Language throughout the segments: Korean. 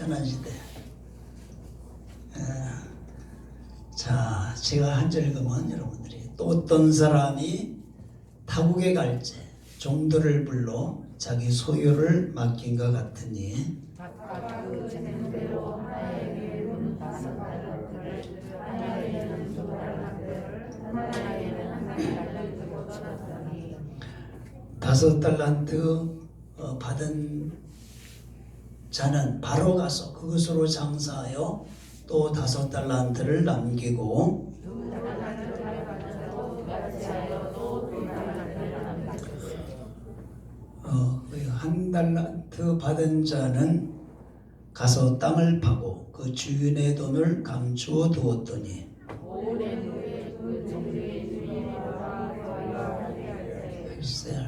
편한 시대. 자, 제가 한 절 읽으면 여러분들이 또 어떤 사람이 타국에 갈지 종들을 불러 자기 소유를 맡긴 것 같으니 그 재능대로 하나에게는 5달란트를 하나에게는 2달란트를 하나에게는 1달란트를 주었더니 5달란트 받은 자는 바로 가서 그것으로 장사하여 또 5달란트를 남기고 2달란트를 받은 자도 같이 하여 또 2달란트를 남기고 1달란트 받은 자는 가서 땅을 파고 그 주인의 돈을 감추어 두었더니 5년 후에 그 종들의 주인이 돌아와서 할세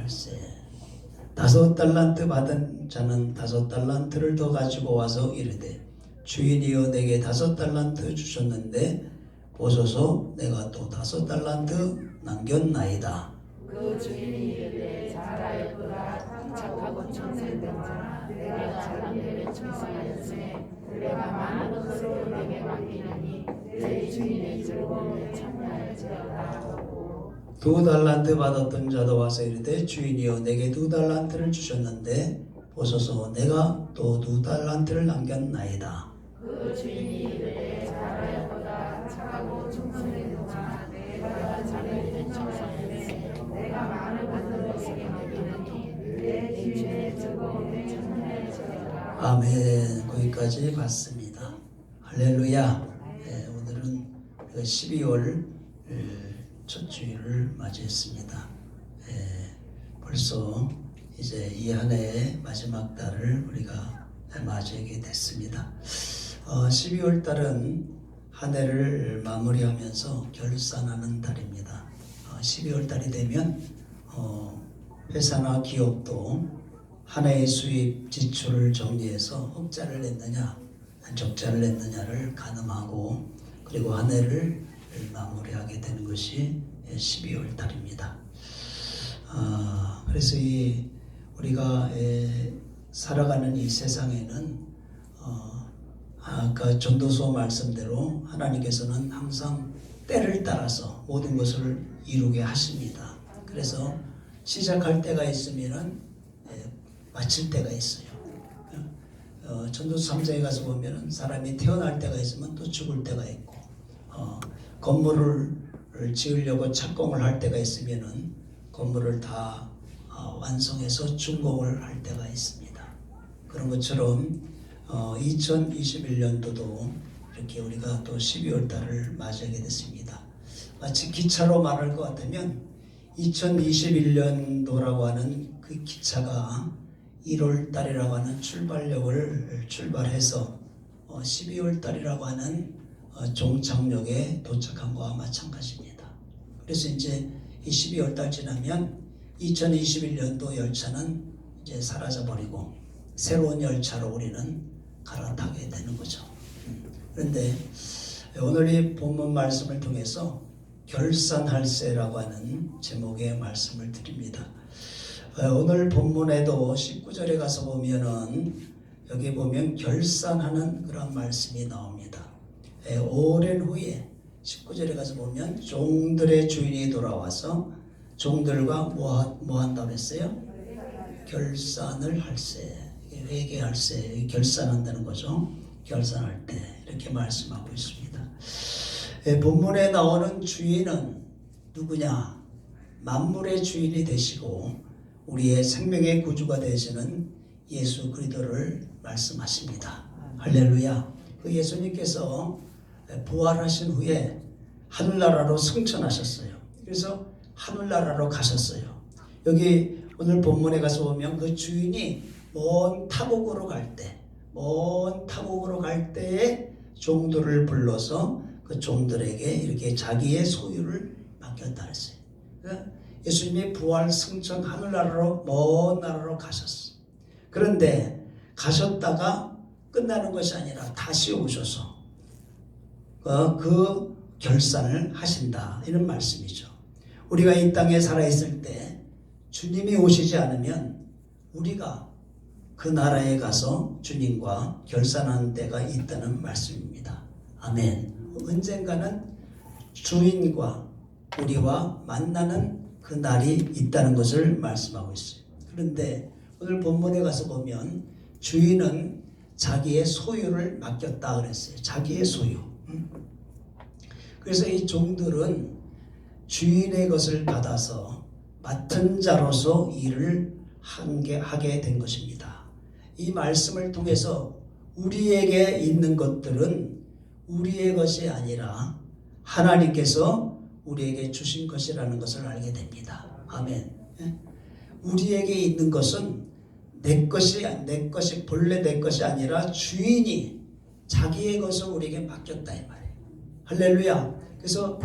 5달란트 받은 자는 5달란트를 더 가지고 와서 이르되 주인이여 내게 5달란트 주셨는데 보소서 내가 또 5달란트 남겼나이다. 그 주인이 이르되 잘하였도다 착하고 충성된 자 내가 잘함되게 충성하였으니 내가 많은 것을 내게 맡기느니 내 주인의 즐거움에 참여할지어다 하고 2달란트 받았던 자도 와서 이르되 주인이여 내게 2달란트를 주셨는데 보소서 내가 또 2달란트를 남겼나이다. 그 주인이 이르되 잘하였도다 착하고 충성된 자 내가 잘하기는 충성했으니 내가 많은 것을 맡기느니 내 주인의 즐거움에 참여할지어다. 아멘. 거기까지 봤습니다. 할렐루야. 오늘은 12월 첫 주일을 맞이했습니다. 벌써 이제 이 한 해의 마지막 달을 우리가 맞이하게 됐습니다. 12월 달은 한 해를 마무리하면서 결산하는 달입니다. 12월 달이 되면 회사나 기업도 한 해의 수입 지출을 정리해서 흑자를 냈느냐 적자를 냈느냐를 가늠하고 그리고 한 해를 마무리하게 되는 것이 12월 달입니다. 그래서 우리가 살아가는 이 세상에는 아까 전도서 말씀대로 하나님께서는 항상 때를 따라서 모든 것을 이루게 하십니다. 그래서 시작할 때가 있으면은 마칠 때가 있어요. 전도서 3장에 가서 보면은 사람이 태어날 때가 있으면 또 죽을 때가 있고 건물을 지으려고 착공을 할 때가 있으면은 건물을 다 완성해서 준공을 할 때가 있습니다. 그런 것처럼 2021년도도 이렇게 우리가 또 12월 달을 맞이하게 됐습니다. 마치 기차로 말할 것 같으면 2021년도라고 하는 그 기차가 1월 달이라고 하는 출발역을 출발해서 12월 달이라고 하는 종착역에 도착한 것과 마찬가지입니다. 그래서 이제 이 12월 달 지나면 2021년도 열차는 이제 사라져버리고 새로운 열차로 우리는 갈아타게 되는 거죠. 그런데 오늘 이 본문 말씀을 통해서 결산할세라고 하는 제목의 말씀을 드립니다. 오늘 본문에도 19절에 가서 보면은 여기 보면 결산하는 그런 말씀이 나옵니다. 오랜 후에 19절에 가서 보면 종들의 주인이 돌아와서 종들과 뭐 한다고 했어요? 결산을 할세, 회개할세, 결산한다는 거죠. 결산할 때 이렇게 말씀하고 있습니다. 본문에 나오는 주인은 누구냐? 만물의 주인이 되시고 우리의 생명의 구주가 되시는 예수 그리스도를 말씀하십니다. 할렐루야. 그 예수님께서 부활하신 후에 하늘나라로 승천하셨어요. 그래서 하늘나라로 가셨어요. 여기 오늘 본문에 가서 보면 그 주인이 먼 타국으로 갈 때에 종들을 불러서 그 종들에게 이렇게 자기의 소유를 맡겼다 했어요. 예수님이 부활 승천 하늘나라로 먼 나라로 가셨어요. 그런데 가셨다가 끝나는 것이 아니라 다시 오셔서 그 결산을 하신다 이런 말씀이죠. 우리가 이 땅에 살아있을 때 주님이 오시지 않으면 우리가 그 나라에 가서 주님과 결산하는 때가 있다는 말씀입니다. 아멘. 언젠가는 주인과 우리와 만나는 그 날이 있다는 것을 말씀하고 있어요. 그런데 오늘 본문에 가서 보면 주인은 자기의 소유를 맡겼다 그랬어요. 자기의 소유. 그래서 이 종들은 주인의 것을 받아서 맡은 자로서 일을 하게 된 것입니다. 이 말씀을 통해서 우리에게 있는 것들은 우리의 것이 아니라 하나님께서 우리에게 주신 것이라는 것을 알게 됩니다. 아멘. 우리에게 있는 것은 내 것이 본래 내 것이 아니라 주인이 자기의 것을 우리에게 맡겼다 이 말이에요. 할렐루야. 그래서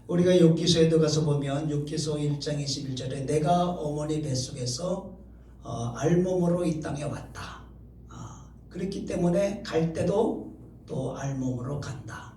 우리가 욥기서에도 가서 보면 욥기서 1장 21절에 내가 어머니 뱃속에서 알몸으로 이 땅에 왔다. 그렇기 때문에 갈 때도 또 알몸으로 간다.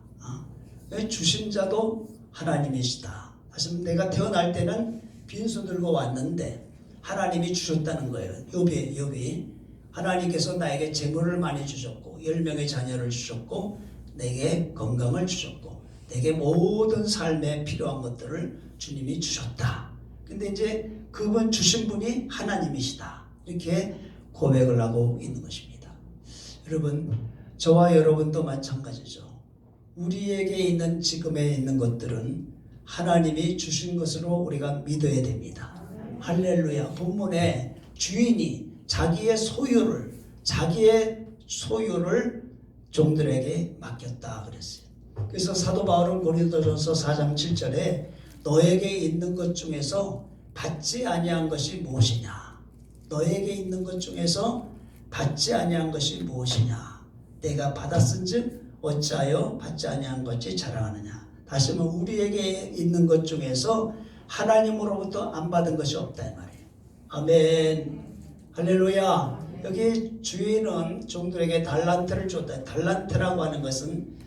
주신 자도 하나님이시다. 다시 내가 태어날 때는 빈손 들고 왔는데 하나님이 주셨다는 거예요. 욥이 하나님께서 나에게 재물을 많이 주셨고 10명의 자녀를 주셨고 내게 건강을 주셨고 내게 모든 삶에 필요한 것들을 주님이 주셨다. 근데 이제 그분 주신 분이 하나님이시다. 이렇게 고백을 하고 있는 것입니다. 여러분, 저와 여러분도 마찬가지죠. 우리에게 있는 지금에 있는 것들은 하나님이 주신 것으로 우리가 믿어야 됩니다. 할렐루야. 본문에 주인이 자기의 소유를 종들에게 맡겼다 그랬어요. 그래서 사도 바울은 고린도전서 4장 7절에 너에게 있는 것 중에서 받지 아니한 것이 무엇이냐? 너에게 있는 것 중에서 받지 아니한 것이 무엇이냐? 내가 받았은즉 어찌하여 받지 아니한 것이 자랑하느냐? 다시 말하면 우리에게 있는 것 중에서 하나님으로부터 안 받은 것이 없다 이 말이에요. 아멘. 할렐루야. 여기 주인은 종들에게 달란트를 줬다. 달란트라고 하는 것은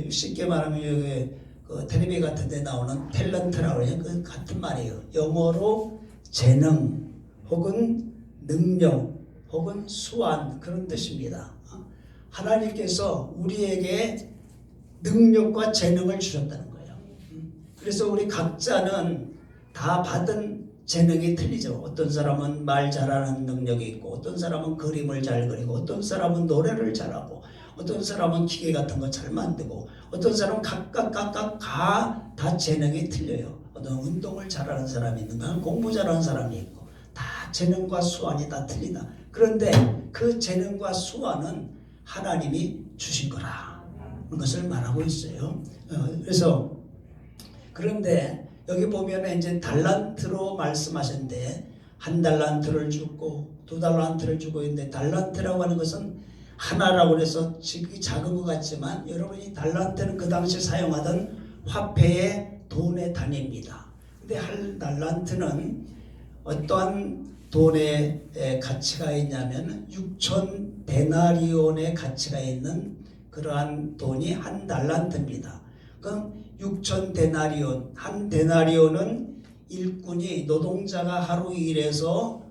쉽게 말하면 그 텔레비 같은 데 나오는 탤런트라고 해요. 그 같은 말이에요. 영어로 재능 혹은 능력 혹은 수완 그런 뜻입니다. 하나님께서 우리에게 능력과 재능을 주셨다는 거예요. 그래서 우리 각자는 다 받은 재능이 틀리죠. 어떤 사람은 말 잘하는 능력이 있고 어떤 사람은 그림을 잘 그리고 어떤 사람은 노래를 잘하고 어떤 사람은 기계 같은 거 잘 만들고 어떤 사람은 각각 다 재능이 틀려요. 어떤 운동을 잘하는 사람이 있는가 공부 잘하는 사람이 있고 다 재능과 수완이 다 틀리다. 그런데 그 재능과 수완은 하나님이 주신 거라 그것을 말하고 있어요. 그래서 그런데 여기 보면 이제 달란트로 말씀하셨는데 한 달란트를 주고 두 달란트를 주고 있는데 달란트라고 하는 것은 하나라고 해서 작은 것 같지만 여러분이 달란트는 그 당시 사용하던 화폐의 돈의 단위입니다. 근데 한 달란트는 어떠한 돈의 가치가 있냐면 6천 데나리온의 가치가 있는 그러한 돈이 한 달란트입니다. 그럼 6천 데나리온, 한 데나리온은 일꾼이 노동자가 하루 일해서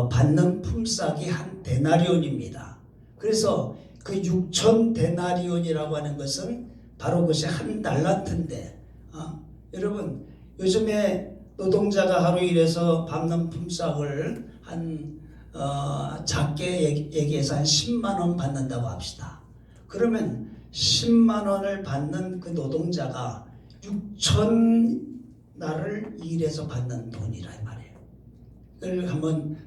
받는 품삯이 한 데나리온입니다. 그래서 그 6천 데나리온이라고 하는 것은 바로 그것이 한 달란트인데 여러분 요즘에 노동자가 하루 일해서 받는 품삯을 한 작게 얘기해서 한 10만 원 받는다고 합시다. 그러면 10만 원을 받는 그 노동자가 6천 날을 일해서 받는 돈이라 이 말이에요. 그걸 한번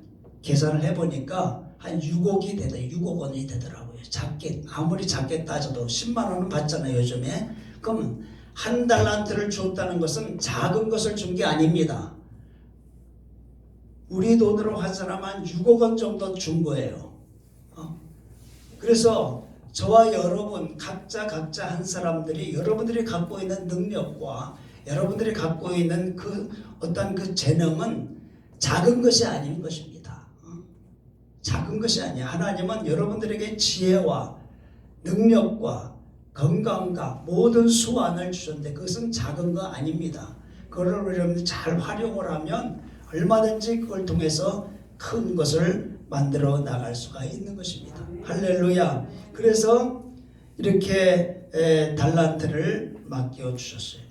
계산을 해보니까 한 6억이 되다. 6억 원이 되더라고요. 작게 아무리 작게 따져도 10만 원은 받잖아요 요즘에. 그럼 한 달란트를 줬다는 것은 작은 것을 준 게 아닙니다. 우리 돈으로 환산하면 한 6억 원 정도 준 거예요. 그래서 저와 여러분 각자 한 사람들이 여러분들이 갖고 있는 능력과 여러분들이 갖고 있는 그 어떤 그 재능은 작은 것이 아닌 것입니다. 작은 것이 아니야. 하나님은 여러분들에게 지혜와 능력과 건강과 모든 수완을 주셨는데 그것은 작은 거 아닙니다. 그걸 여러분들이 잘 활용을 하면 얼마든지 그걸 통해서 큰 것을 만들어 나갈 수가 있는 것입니다. 할렐루야. 그래서 이렇게 달란트를 맡겨 주셨어요.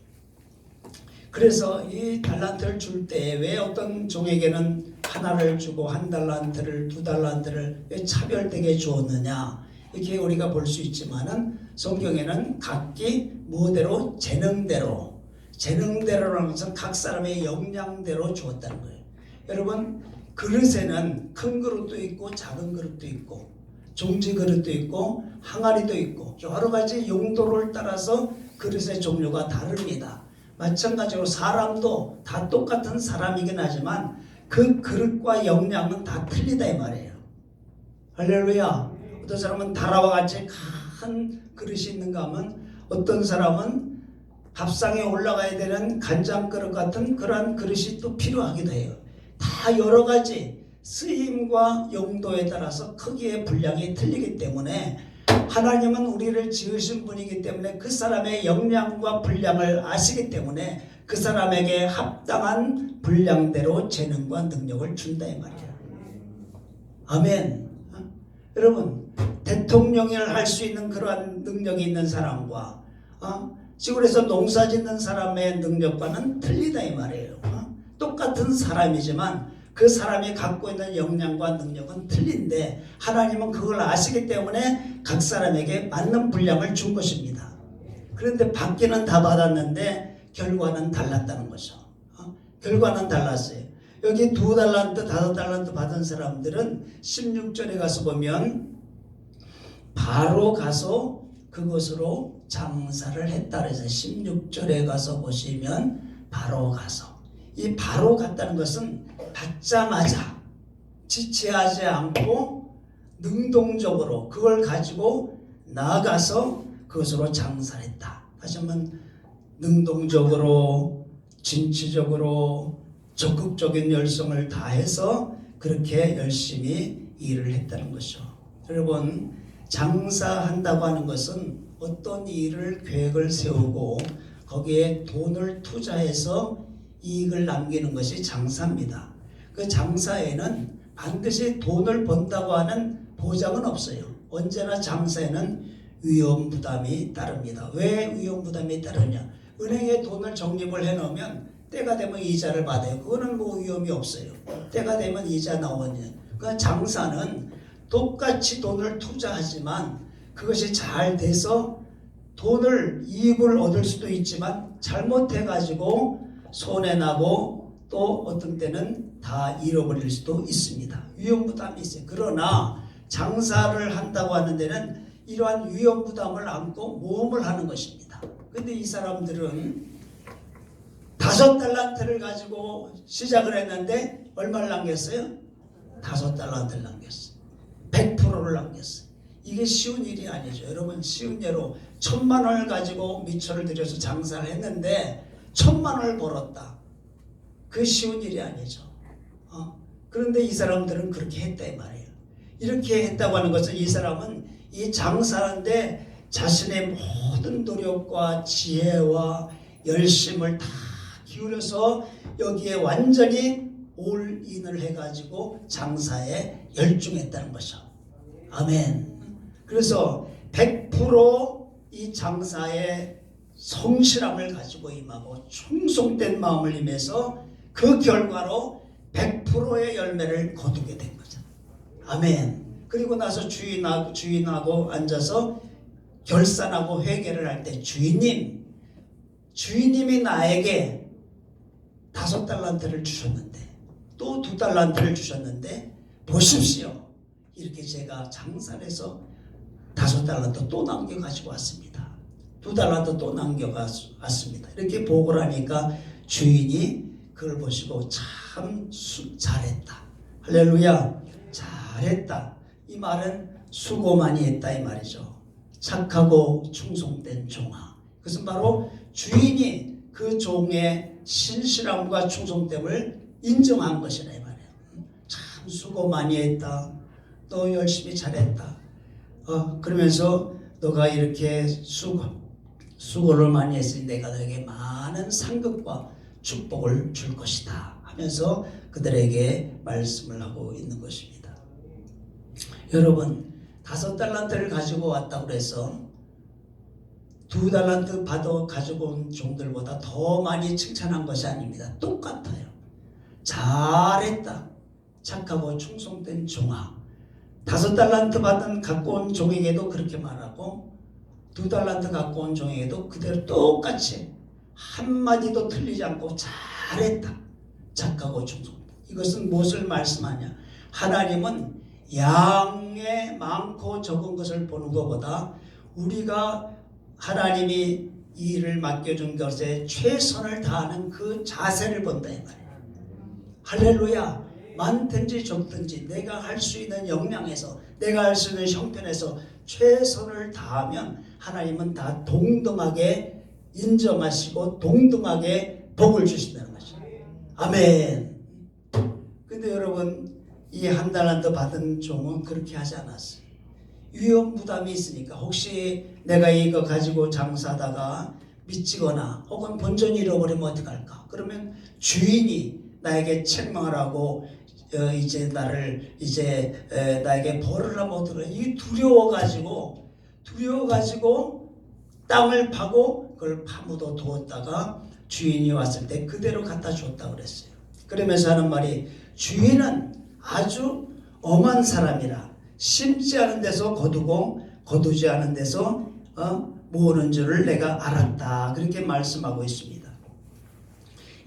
그래서 이 달란트를 줄 때 왜 어떤 종에게는 하나를 주고 한 달란트를 두 달란트를 왜 차별되게 주었느냐, 이렇게 우리가 볼 수 있지만은 성경에는 각기 무엇대로 재능대로라는 것은 각 사람의 역량대로 주었다는 거예요. 여러분, 그릇에는 큰 그릇도 있고 작은 그릇도 있고 종지 그릇도 있고 항아리도 있고 여러 가지 용도를 따라서 그릇의 종류가 다릅니다. 마찬가지로 사람도 다 똑같은 사람이긴 하지만 그 그릇과 역량은 다 틀리다 이 말이에요. 할렐루야. 어떤 사람은 다라와 같이 큰 그릇이 있는가 하면 어떤 사람은 밥상에 올라가야 되는 간장 그릇 같은 그러한 그릇이 또 필요하기도 해요. 다 여러 가지 쓰임과 용도에 따라서 크기의 분량이 틀리기 때문에 하나님은 우리를 지으신 분이기 때문에 그 사람의 역량과 분량을 아시기 때문에 그 사람에게 합당한 분량대로 재능과 능력을 준다 이 말이에요. 아멘. 여러분, 대통령을 할 수 있는 그러한 능력이 있는 사람과 시골에서 농사 짓는 사람의 능력과는 틀리다 이 말이에요. 똑같은 사람이지만 그 사람이 갖고 있는 역량과 능력은 틀린데 하나님은 그걸 아시기 때문에 각 사람에게 맞는 분량을 준 것입니다. 그런데 받기는 다 받았는데 결과는 달랐다는 거죠. 결과는 달랐어요. 여기 2달란트, 5달란트 받은 사람들은 16절에 가서 보면 바로 가서 그것으로 장사를 했다 그래서 16절에 가서 보시면 바로 가서, 이 바로 갔다는 것은 받자마자 지체하지 않고 능동적으로 그걸 가지고 나아가서 그것으로 장사를 했다. 다시 한번 능동적으로 진취적으로 적극적인 열성을 다해서 그렇게 열심히 일을 했다는 것이죠. 여러분, 장사한다고 하는 것은 어떤 일을 계획을 세우고 거기에 돈을 투자해서 이익을 남기는 것이 장사입니다. 그 장사에는 반드시 돈을 번다고 하는 보장은 없어요. 언제나 장사에는 위험 부담이 따릅니다. 왜 위험 부담이 따르냐? 은행에 돈을 적립을 해놓으면 때가 되면 이자를 받아요. 그거는 뭐 위험이 없어요. 때가 되면 이자 나오냐. 그 장사는 똑같이 돈을 투자하지만 그것이 잘 돼서 이익을 얻을 수도 있지만 잘못해가지고 손해나고 또 어떤 때는 다 잃어버릴 수도 있습니다. 위험부담이 있어요. 그러나 장사를 한다고 하는 데는 이러한 위험부담을 안고 모험을 하는 것입니다. 근데 이 사람들은 5달란트를 가지고 시작을 했는데 얼마를 남겼어요? 5달란트를 남겼어요. 100%를 남겼어요. 이게 쉬운 일이 아니죠. 여러분, 쉬운 예로 1000만 원을 가지고 미처를 들여서 장사를 했는데 1000만 원을 벌었다. 그 쉬운 일이 아니죠. 그런데 이 사람들은 그렇게 했다 이 말이에요. 이렇게 했다고 하는 것은 이 사람은 이 장사하는데 자신의 모든 노력과 지혜와 열심을 다 기울여서 여기에 완전히 올인을 해가지고 장사에 열중했다는 것이죠. 아멘. 그래서 100% 이 장사에 성실함을 가지고 임하고 충성된 마음을 임해서 그 결과로 100%의 열매를 거두게 된 거죠. 아멘. 그리고 나서 주인하고 앉아서 결산하고 회계를 할 때 주인님이 나에게 5달란트를 주셨는데 또 2달란트를 주셨는데 보십시오. 이렇게 제가 장사를 해서 5달란트 또 남겨가지고 왔습니다. 2달란트 또 남겨왔습니다. 이렇게 보고를 하니까 주인이 그걸 보시고 참 잘했다. 할렐루야. 잘했다. 이 말은 수고 많이 했다 이 말이죠. 착하고 충성된 종아. 그것은 바로 주인이 그 종의 신실함과 충성됨을 인정한 것이라 이 말이에요. 참 수고 많이 했다. 너 열심히 잘했다. 그러면서 너가 이렇게 수고를 많이 했으니 내가 너에게 많은 상급과 축복을 줄 것이다 하면서 그들에게 말씀을 하고 있는 것입니다. 여러분 5달란트를 가지고 왔다고 그래서 2달란트 받아 가지고 온 종들보다 더 많이 칭찬한 것이 아닙니다. 똑같아요. 잘했다. 착하고 충성된 종아. 5달란트 받은 갖고 온 종에게도 그렇게 말하고 2달란트 갖고 온 종에게도 그대로 똑같이 한마디도 틀리지 않고 잘했다. 착하고 충성된. 이것은 무엇을 말씀하냐? 하나님은 양의 많고 적은 것을 보는 것보다 우리가 하나님이 이 일을 맡겨준 것에 최선을 다하는 그 자세를 본다 이 말이에요. 할렐루야. 많든지 적든지 내가 할 수 있는 역량에서 내가 할 수 있는 형편에서 최선을 다하면 하나님은 다 동등하게 인정하시고 동등하게 복을 주신다는 것이죠. 아멘. 근데 여러분 이 1달란트 받은 종은 그렇게 하지 않았어요. 위험 부담이 있으니까 혹시 내가 이거 가지고 장사하다가 미치거나 혹은 본전이 잃어버리면 어떡할까? 그러면 주인이 나에게 책망을 하고 이제 나를 나에게 벌을 하면 어떡해? 이 두려워가지고 땅을 파고 그걸 파묻어 두었다가 주인이 왔을 때 그대로 갖다 줬다고 그랬어요. 그러면서 하는 말이 주인은 아주 엄한 사람이라 심지 않은 데서 거두고 거두지 않은 데서 모으는 줄을 내가 알았다. 그렇게 말씀하고 있습니다.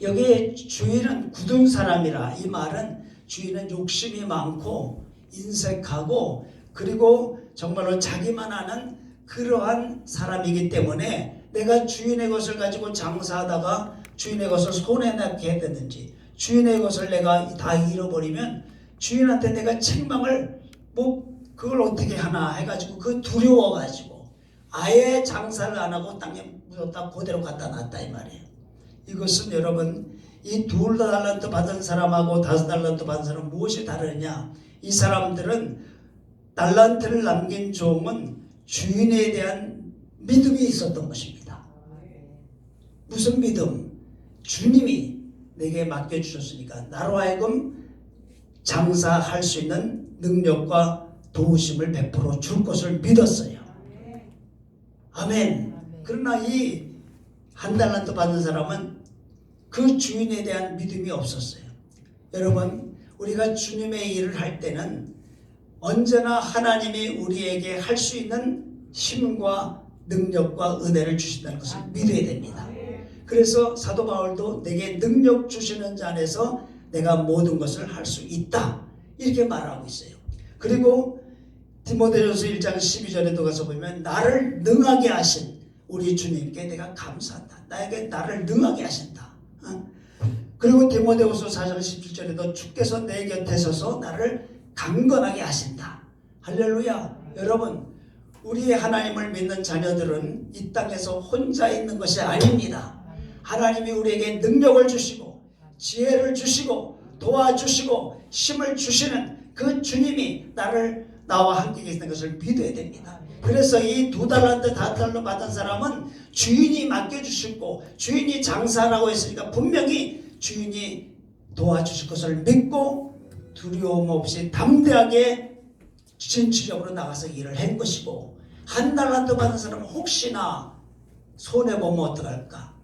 여기에 주인은 굳은 사람이라 이 말은 주인은 욕심이 많고 인색하고 그리고 정말로 자기만 아는 그러한 사람이기 때문에 내가 주인의 것을 가지고 장사하다가 주인의 것을 손에 넣게 해야 주인의 것을 내가 다 잃어버리면 주인한테 내가 책망을 그걸 어떻게 하나 해가지고 그 두려워가지고 아예 장사를 안 하고 땅에 묻었다 그대로 갖다 놨다 이 말이에요. 이것은 여러분 이 2달란트 받은 사람하고 5달란트 받은 사람은 무엇이 다르냐? 이 사람들은 달란트를 남긴 종은 주인에 대한 믿음이 있었던 것입니다. 무슨 믿음? 주님이 내게 맡겨주셨으니까 나로 하여금 장사할 수 있는 능력과 도우심을 베풀어 줄 것을 믿었어요. 아멘. 그러나 이 1달란트 받은 사람은 그 주인에 대한 믿음이 없었어요. 여러분 우리가 주님의 일을 할 때는 언제나 하나님이 우리에게 할 수 있는 힘과 능력과 은혜를 주신다는 것을 믿어야 됩니다. 그래서 사도 바울도 내게 능력 주시는 자 안에서 내가 모든 것을 할 수 있다 이렇게 말하고 있어요. 그리고 디모데전서 1장 12절에도 가서 보면 나를 능하게 하신 우리 주님께 내가 감사한다. 나를 능하게 하신다. 그리고 디모데후서 4장 17절에도 주께서 내 곁에 서서 나를 강건하게 하신다. 할렐루야. 여러분 우리 하나님을 믿는 자녀들은 이 땅에서 혼자 있는 것이 아닙니다. 하나님이 우리에게 능력을 주시고 지혜를 주시고 도와주시고 힘을 주시는 그 주님이 나와 함께 계시는 것을 믿어야 됩니다. 그래서 이 2달란트 5달란트 받은 사람은 주인이 맡겨주시고 주인이 장사라고 했으니까 분명히 주인이 도와주실 것을 믿고 두려움 없이 담대하게 진취적으로 나가서 일을 한 것이고 1달란트 받은 사람은 혹시나 손해보면 어떡할까?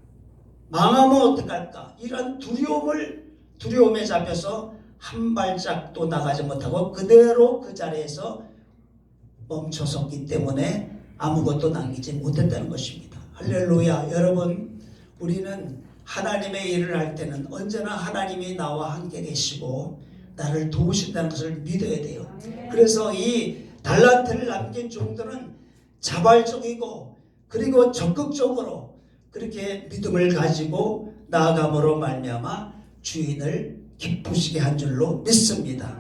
망하면 어떡할까? 이런 두려움에 잡혀서 한 발짝도 나가지 못하고 그대로 그 자리에서 멈춰섰기 때문에 아무것도 남기지 못했다는 것입니다. 할렐루야. 여러분 우리는 하나님의 일을 할 때는 언제나 하나님이 나와 함께 계시고 나를 도우신다는 것을 믿어야 돼요. 그래서 이 달란트를 남긴 종들은 자발적이고 그리고 적극적으로 그렇게 믿음을 가지고 나아감으로 말미암아 주인을 기쁘시게 한 줄로 믿습니다.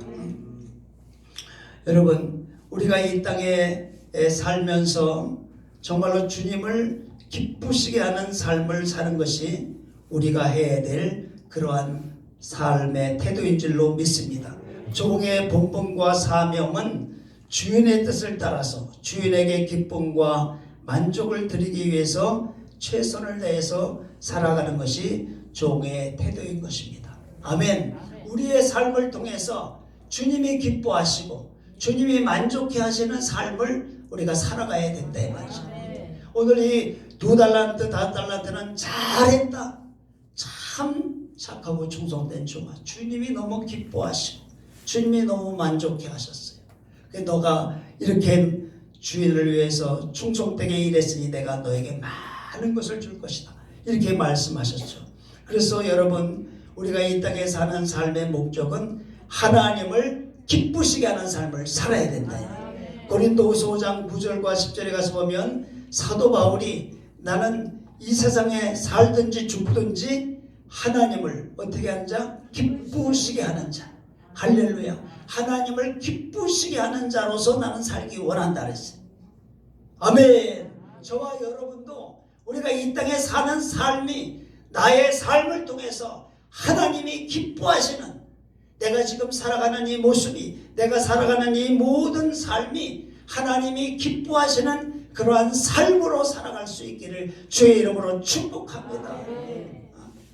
여러분 우리가 이 땅에 살면서 정말로 주님을 기쁘시게 하는 삶을 사는 것이 우리가 해야 될 그러한 삶의 태도인 줄로 믿습니다. 종의 본분과 사명은 주인의 뜻을 따라서 주인에게 기쁨과 만족을 드리기 위해서 최선을 다해서 살아가는 것이 종의 태도인 것입니다. 아멘. 우리의 삶을 통해서 주님이 기뻐하시고 주님이 만족해 하시는 삶을 우리가 살아가야 된다 이 말이죠. 오늘 이 2달란트 5달란트는 잘했다, 참 착하고 충성된 종아, 주님이 너무 기뻐하시고 주님이 너무 만족해 하셨어요. 너가 이렇게 주인을 위해서 충성되게 일했으니 내가 너에게 많은 것을 줄 것이다, 이렇게 말씀하셨죠. 그래서 여러분, 우리가 이 땅에 사는 삶의 목적은 하나님을 기쁘시게 하는 삶을 살아야 된다. 고린도후서 5장 9절과 10절에 가서 보면 사도 바울이 나는 이 세상에 살든지 죽든지 하나님을 어떻게 하는 자? 기쁘시게 하는 자. 할렐루야. 하나님을 기쁘시게 하는 자로서 나는 살기 원한다 그랬어요. 아멘. 저와 여러분도 우리가 이 땅에 사는 삶이 나의 삶을 통해서 하나님이 기뻐하시는, 내가 지금 살아가는 이 모습이, 내가 살아가는 이 모든 삶이 하나님이 기뻐하시는 그러한 삶으로 살아갈 수 있기를 주의 이름으로 축복합니다.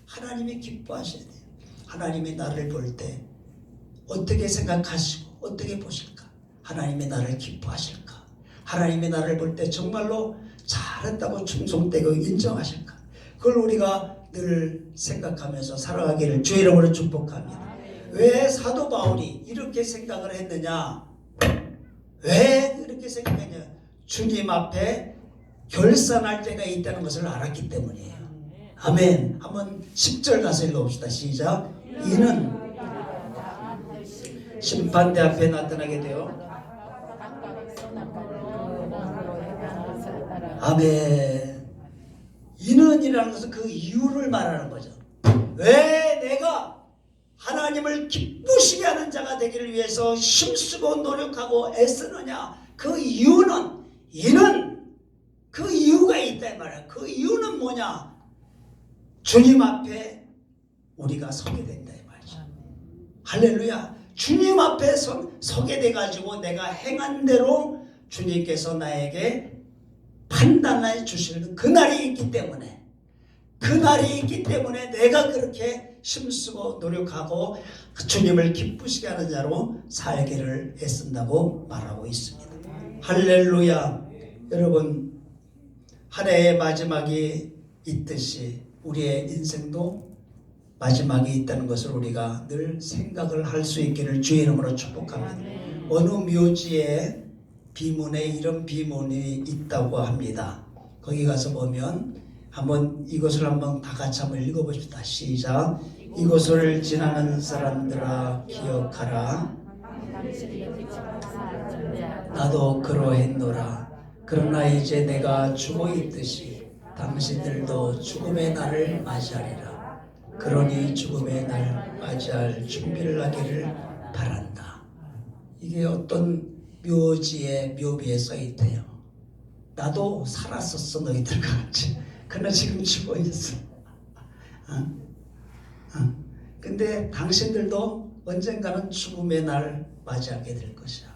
하나님이 기뻐하셔야 돼요. 하나님이 나를 볼 때 어떻게 생각하시고 어떻게 보실까? 하나님이 나를 기뻐하실까? 하나님이 나를 볼 때 정말로 잘했다고 충성되고 인정하실까? 그걸 우리가 늘 생각하면서 살아가기를 주의 이름으로 축복합니다. 왜 사도 바울이 이렇게 생각을 했느냐? 왜 이렇게 생각했냐? 주님 앞에 결산할 때가 있다는 것을 알았기 때문이에요. 아멘. 한번 10절 가서 읽어봅시다. 시작. 이는 심판대 앞에 나타나게 되어, 아멘. 이는이라는 것은 그 이유를 말하는 거죠. 왜 내가 하나님을 기쁘시게 하는 자가 되기를 위해서 힘쓰고 노력하고 애쓰느냐? 그 이유는, 그 이유가 있다 이 말이야. 그 이유는 뭐냐? 주님 앞에 우리가 서게 된다 이 말이죠. 할렐루야. 주님 앞에 서게 돼가지고 내가 행한 대로 주님께서 나에게 판단해 주시는 그날이 있기 때문에, 내가 그렇게 힘쓰고 노력하고 주님을 기쁘시게 하는 자로 살기를 애쓴다고 말하고 있습니다. 할렐루야. 여러분, 한 해의 마지막이 있듯이 우리의 인생도 마지막이 있다는 것을 우리가 늘 생각을 할 수 있기를 주의 이름으로 축복합니다. 어느 묘지에 비문에 이런 비문이 있다고 합니다. 거기 가서 보면 이것을 한번 다 같이 한번 읽어봅시다. 시작. 이곳을 지나는 사람들아 기억하라. 나도 그러했노라. 그러나 이제 내가 죽어 있듯이 당신들도 죽음의 날을 맞이하리라. 그러니 죽음의 날 맞이할 준비를 하기를 바란다. 이게 어떤 묘지에 묘비에 써 있대요. 나도 살았었어 너희들과 같이. 그러나 지금 죽어 있어. 근데 당신들도 언젠가는 죽음의 날 맞이하게 될 것이야.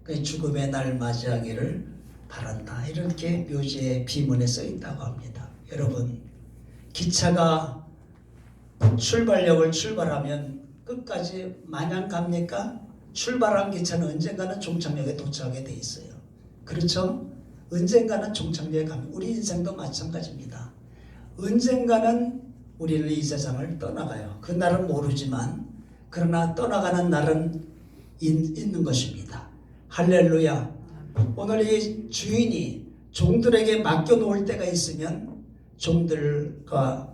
그 죽음의 날 맞이하기를 바란다. 이렇게 묘지에 비문에 써 있다고 합니다. 여러분, 기차가 출발역을 출발하면 끝까지 마냥 갑니까? 출발한 기차는 언젠가는 종착역에 도착하게 돼 있어요. 그렇죠? 언젠가는 종착역에 갑니다. 우리 인생도 마찬가지입니다. 언젠가는 우리는 이 세상을 떠나가요. 그 날은 모르지만 그러나 떠나가는 날은 있는 것입니다. 할렐루야. 오늘 이 주인이 종들에게 맡겨놓을 때가 있으면 종들과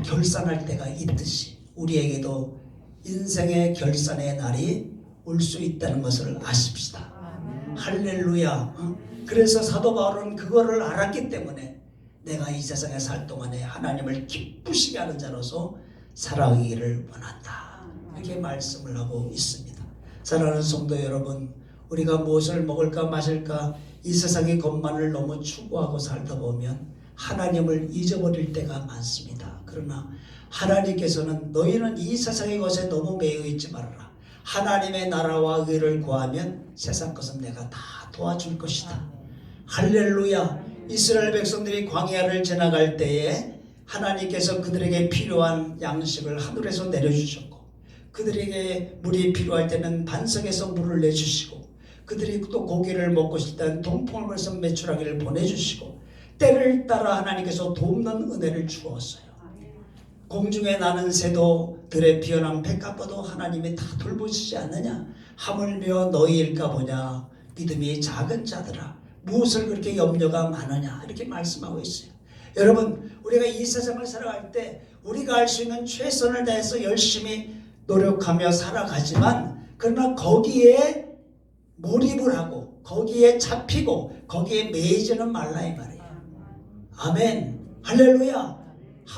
결산할 때가 있듯이 우리에게도 인생의 결산의 날이 올 수 있다는 것을 아십시다. 할렐루야. 그래서 사도 바울은 그거를 알았기 때문에 내가 이 세상에 살 동안에 하나님을 기쁘시게 하는 자로서 살아가기를 원한다. 이렇게 말씀을 하고 있습니다. 사랑하는 성도 여러분, 우리가 무엇을 먹을까 마실까 이 세상의 것만을 너무 추구하고 살다 보면 하나님을 잊어버릴 때가 많습니다. 그러나 하나님께서는 너희는 이 세상의 것에 너무 매여 있지 말아라. 하나님의 나라와 의를 구하면 세상 것은 내가 다 도와줄 것이다. 할렐루야. 이스라엘 백성들이 광야를 지나갈 때에 하나님께서 그들에게 필요한 양식을 하늘에서 내려주셨고 그들에게 물이 필요할 때는 반석에서 물을 내주시고 그들이 또 고기를 먹고 싶을 때는 동풍을 벌써 메추라기를 보내주시고 때를 따라 하나님께서 돕는 은혜를 주었어요. 공중에 나는 새도 들에 피어난 백합화도 하나님이 다 돌보시지 않느냐? 하물며 너희일까 보냐? 믿음이 작은 자들아 무엇을 그렇게 염려가 많으냐? 이렇게 말씀하고 있어요. 여러분, 우리가 이 세상을 살아갈 때 우리가 할 수 있는 최선을 다해서 열심히 노력하며 살아가지만 그러나 거기에 몰입을 하고 거기에 잡히고 거기에 매이지는 말라 이 말이에요. 아멘. 할렐루야.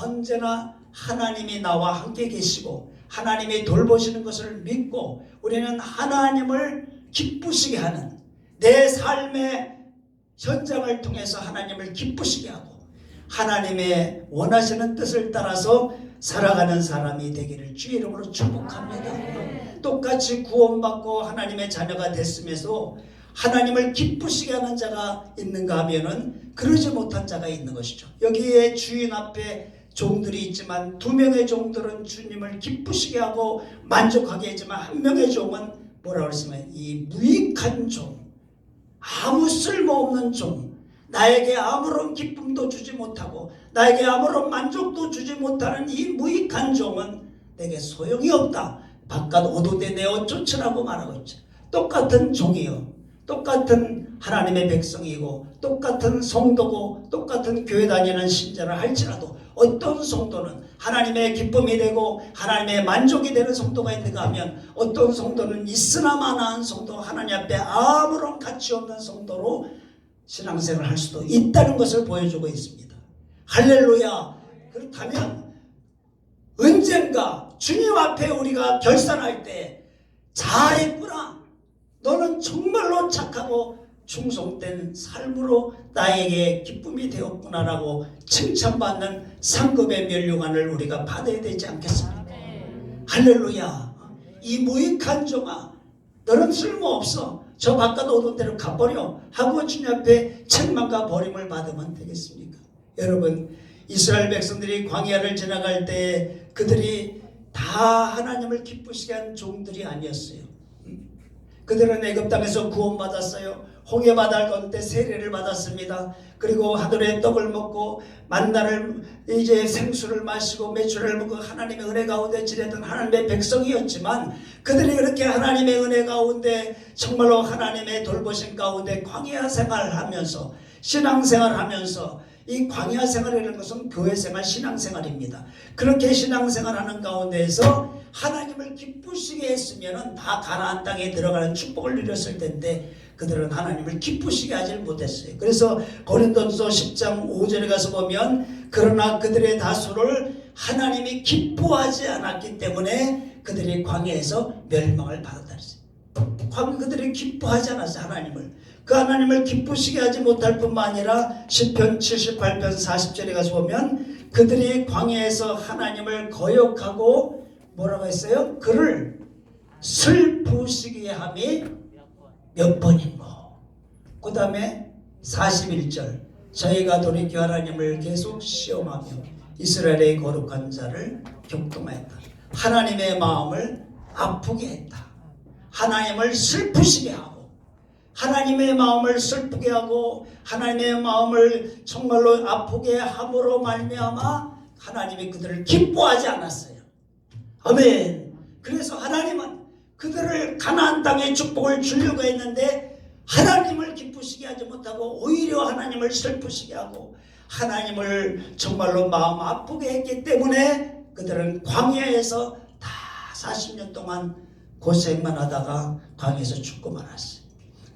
언제나 하나님이 나와 함께 계시고 하나님이 돌보시는 것을 믿고 우리는 하나님을 기쁘시게 하는 내 삶의 현장을 통해서 하나님을 기쁘시게 하고 하나님의 원하시는 뜻을 따라서 살아가는 사람이 되기를 주의 이름으로 축복합니다. 똑같이 구원받고 하나님의 자녀가 됐음에도 하나님을 기쁘시게 하는 자가 있는가 하면은 그러지 못한 자가 있는 것이죠. 여기에 주인 앞에 종들이 있지만 두 명의 종들은 주님을 기쁘시게 하고 만족하게 했지만 한 명의 종은 뭐라고 그랬으면 이 무익한 종, 아무 쓸모없는 종, 나에게 아무런 기쁨도 주지 못하고 나에게 아무런 만족도 주지 못하는 이 무익한 종은 내게 소용이 없다. 바깥 오도되 내어 쫓으라고 말하고 있죠. 똑같은 종이요, 똑같은 하나님의 백성이고 똑같은 성도고 똑같은 교회 다니는 신자를 할지라도 어떤 성도는 하나님의 기쁨이 되고 하나님의 만족이 되는 성도가 있는가 하면 어떤 성도는 있으나 마나한 성도, 하나님 앞에 아무런 가치 없는 성도로 신앙생활을 할 수도 있다는 것을 보여주고 있습니다. 할렐루야. 그렇다면 언젠가 주님 앞에 우리가 결산할 때 잘했구나, 너는 정말로 착하고 충성된 삶으로 나에게 기쁨이 되었구나라고 칭찬받는 상급의 면류관을 우리가 받아야 되지 않겠습니까? 할렐루야. 이 무익한 종아, 너는 쓸모없어, 저 바깥 오던 대로 가버려 하고 주님 앞에 책망과 버림을 받으면 되겠습니까? 여러분, 이스라엘 백성들이 광야를 지나갈 때 그들이 다 하나님을 기쁘시게 한 종들이 아니었어요. 그들은 애굽 땅에서 구원받았어요. 홍해바다를 건때 세례를 받았습니다. 그리고 하늘의 떡을 먹고 만나를 이제 생수를 마시고 메추라를 먹고 하나님의 은혜 가운데 지내던 하나님의 백성이었지만 그들이 그렇게 하나님의 은혜 가운데 정말로 하나님의 돌보심 가운데 광야 생활하면서 신앙생활하면서, 이 광야 생활이라는 것은 교회생활, 신앙생활입니다. 그렇게 신앙생활하는 가운데에서 하나님을 기쁘시게 했으면 다 가나안 땅에 들어가는 축복을 누렸을 텐데 그들은 하나님을 기쁘시게 하지 못했어요. 그래서 고린도서 10장 5절에 가서 보면 그러나 그들의 다수를 하나님이 기뻐하지 않았기 때문에 그들이 광야에서 멸망을 받았다 그랬어요. 그들이 기뻐하지 않았어요. 하나님을. 그 하나님을 기쁘시게 하지 못할 뿐만 아니라 시편 78편 40절에 가서 보면 그들이 광야에서 하나님을 거역하고 뭐라고 했어요? 그를 슬프시게 함이 몇 번인고. 그 다음에 41절 저희가 돌이켜 하나님을 계속 시험하며 이스라엘의 거룩한 자를 격동하였다. 하나님의 마음을 아프게 했다. 하나님을 슬프시게 하고 하나님의 마음을 슬프게 하고 하나님의 마음을 정말로 아프게 함으로 말미암아 하나님이 그들을 기뻐하지 않았어요. 아멘. 그래서 하나님은 그들을 가나안 땅의 축복을 주려고 했는데 하나님을 기쁘시게 하지 못하고 오히려 하나님을 슬프시게 하고 하나님을 정말로 마음 아프게 했기 때문에 그들은 광야에서 다 40년 동안 고생만 하다가 광야에서 죽고 말았어요.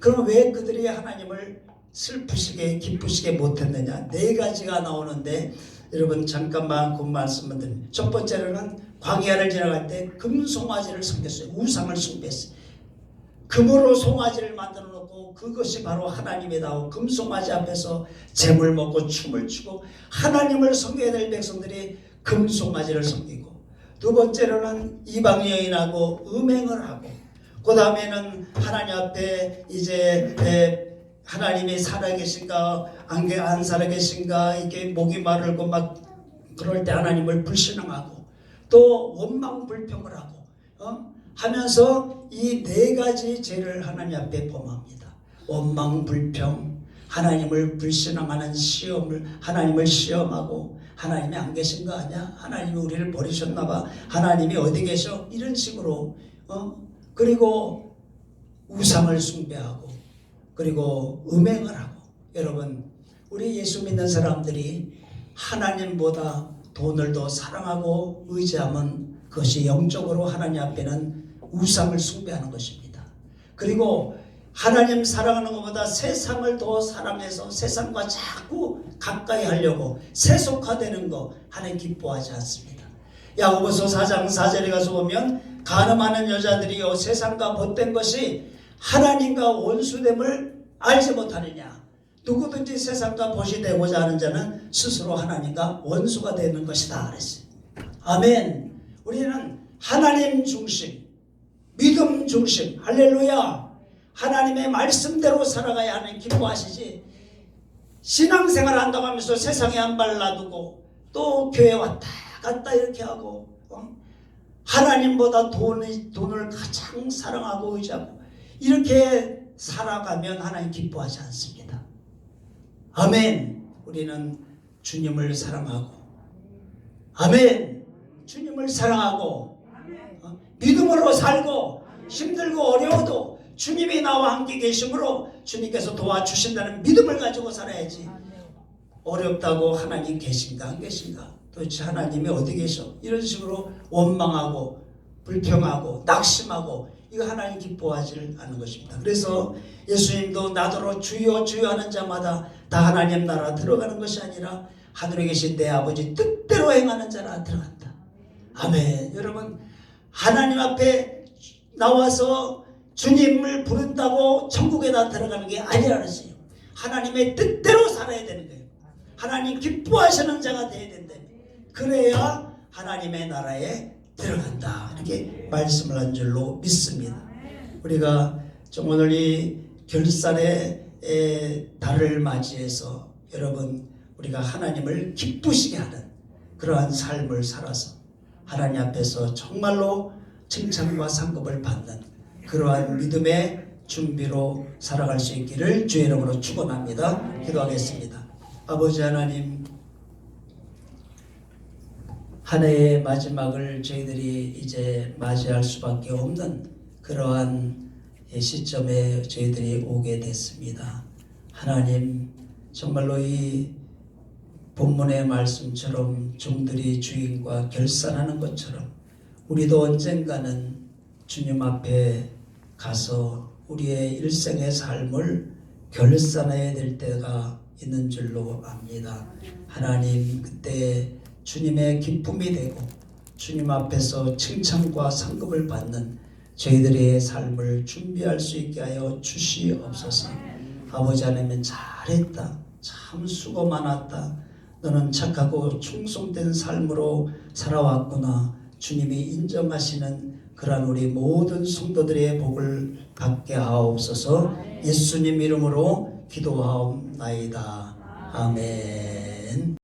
그럼 왜 그들이 하나님을 슬프시게 기쁘시게 못했느냐? 네 가지가 나오는데 여러분 잠깐만 그 말씀을 드립니다. 첫 번째로는 광야를 지나갈 때 금송아지를 섬겼어요. 우상을 숭배했어요. 금으로 송아지를 만들어 놓고 그것이 바로 하나님이다고 금송아지 앞에서 잼을 먹고 춤을 추고 하나님을 섬겨야 될 백성들이 금송아지를 섬기고, 두 번째로는 이방 여인하고 음행을 하고, 그 다음에는 하나님 앞에 이제 하나님이 살아계신가 안 살아계신가 이게 목이 마르고 막 그럴 때 하나님을 불신앙하고 또 원망 불평을 하고 하면서 이 네 가지 죄를 하나님 앞에 범합니다. 원망, 불평, 하나님을 불신앙하는 시험을, 하나님을 시험하고, 하나님이 안 계신 거 아니야? 하나님이 우리를 버리셨나 봐. 하나님이 어디 계셔? 이런 식으로 그리고 우상을 숭배하고, 그리고 음행을 하고. 여러분, 우리 예수 믿는 사람들이 하나님보다 돈을 더 사랑하고 의지하면 그것이 영적으로 하나님 앞에는 우상을 숭배하는 것입니다. 그리고 하나님 사랑하는 것보다 세상을 더 사랑해서 세상과 자꾸 가까이 하려고 세속화되는 거 하나님 기뻐하지 않습니다. 야고보서 4장 4절에 가서 보면 간음하는 여자들이요 세상과 못된 것이 하나님과 원수됨을 알지 못하느냐. 누구든지 세상과 벗이 되고자 하는 자는 스스로 하나님과 원수가 되는 것이다 그랬어요. 아멘. 우리는 하나님 중심, 믿음 중심, 할렐루야. 하나님의 말씀대로 살아가야 하는 기뻐하시지. 신앙생활 한다고 하면서 세상에 한 발 놔두고 또 교회 왔다 갔다 이렇게 하고 하나님보다 돈을 가장 사랑하고 의지하고 이렇게 살아가면 하나님 기뻐하지 않습니다. 아멘. 우리는 주님을 사랑하고, 아멘. 주님을 사랑하고 믿음으로 살고 힘들고 어려워도 주님이 나와 함께 계심으로 주님께서 도와주신다는 믿음을 가지고 살아야지. 어렵다고 하나님 계신가 안 계신가, 도대체 하나님이 어디 계셔, 이런 식으로 원망하고 불평하고 낙심하고, 이거 하나님 기뻐하지 않는 것입니다. 그래서 예수님도 나더러 주여 주여 하는 자마다 다 하나님 나라 들어가는 것이 아니라 하늘에 계신 내 아버지 뜻대로 행하는 자라 들어간다. 아멘. 여러분, 하나님 앞에 나와서 주님을 부른다고 천국에다 들어가는 게 아니라는 것이에요. 하나님의 뜻대로 살아야 되는 거예요. 하나님 기뻐하시는 자가 되어야 된다. 그래야 하나님의 나라에 들어간다. 이렇게 말씀을 한 줄로 믿습니다. 우리가 좀 오늘 이 결산의 달을 맞이해서 여러분, 우리가 하나님을 기쁘시게 하는 그러한 삶을 살아서 하나님 앞에서 정말로 칭찬과 상급을 받는 그러한 믿음의 준비로 살아갈 수 있기를 주의 이름으로 축원합니다. 기도하겠습니다. 아버지 하나님, 한 해의 마지막을 저희들이 이제 맞이할 수밖에 없는 그러한 시점에 저희들이 오게 됐습니다. 하나님, 정말로 이 본문의 말씀처럼 종들이 주인과 결산하는 것처럼 우리도 언젠가는 주님 앞에 가서 우리의 일생의 삶을 결산해야 될 때가 있는 줄로 압니다. 하나님, 그때 주님의 기쁨이 되고 주님 앞에서 칭찬과 상급을 받는 저희들의 삶을 준비할 수 있게 하여 주시옵소서. 아버지 하나님, 잘했다, 참 수고 많았다, 너는 착하고 충성된 삶으로 살아왔구나, 주님이 인정하시는 그러한 우리 모든 성도들의 복을 받게 하옵소서. 예수님 이름으로 기도하옵나이다. 아멘.